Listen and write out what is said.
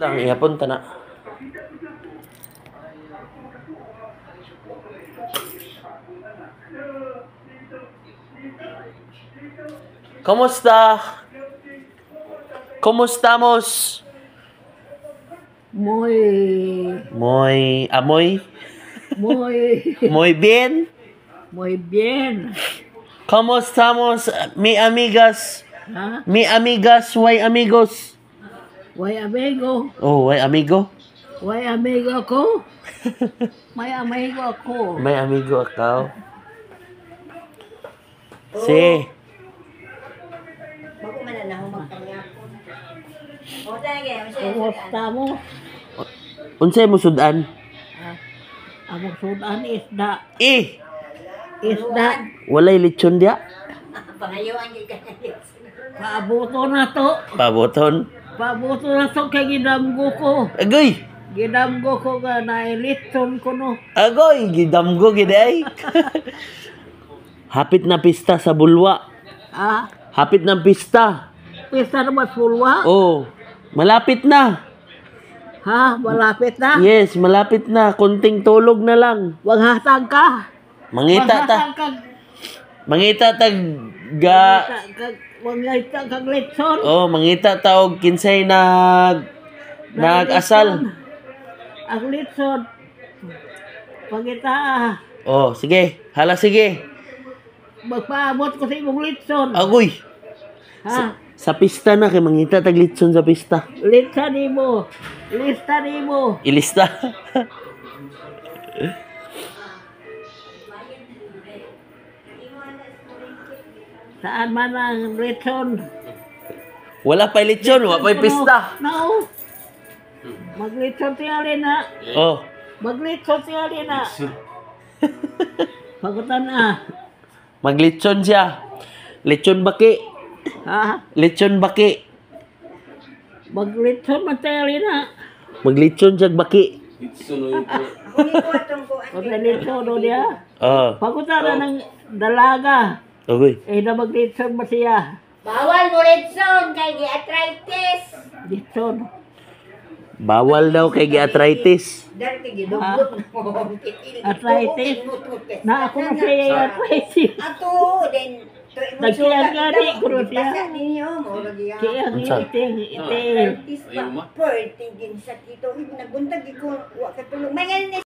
Ang ihapon ta na. Kumusta? Kumustamos? Muy Amoy? Muy bien? muy bien. ¿Cómo estamos, mi amigas? Ha? Mi amigas, way amigos? Way amigo. Oh, way amigo? Way amigo ko. May amigo ako. May amigo ako. Si. Kumusta mo? Unsay mo sudan? Among sudan isda. Isda. Isda. Walay lechon dia? Paabuto na to. Paboton. Paabuto na to kay gidamgo ko. Agoy! Gidamgo ko nga nailitson ko no. Agoy! Gidamgo giday. Hapit na pista sa bulwa. Ah, Hapit na pista. pista na ba sulwa? Oh, malapit na. Ha? Malapit na? Yes, malapit na. Kunting tulog na lang. Wag hatag ka. Mangita ta. Mangita tag ga. Wag hatag kag litson. Oh, mangita ta og kinsay nag-asal. Ang litson. Pagita Oh, sige. Hala sige. magpaabot ko sa imong litson. Agoy. Ha? Sa pista na kay mangita tag litson sa pista. Lista nimo. Lista nimo. Ilista. Saan man ang litson? Wala pa litson, wala pa pista. No. Maglitson tiyali na. Oh. Maglitson tiyali na. Pagutan na. Maglitson siya. Lechon baki. Ha? Lechon baki. Maglitson man tiyali na. Maglitson siya baki. Pag nalitson o niya. Oh. Pagutan na ng dalaga. Agoy. Eh na maglitson ba siya? Bawal mo Redson kay gi-arthritis. Litson. Bawal daw kay gi-arthritis. Dati gidugot mo. Arthritis. Na ako na siya arthritis. Ato then Nagkiyang gani ko rin siya. Basa ninyo mo lagi. Kaya ang Unsa? iting. Arthritis pa. Pertigin sa kito. Nagbuntag ko wa katulong. May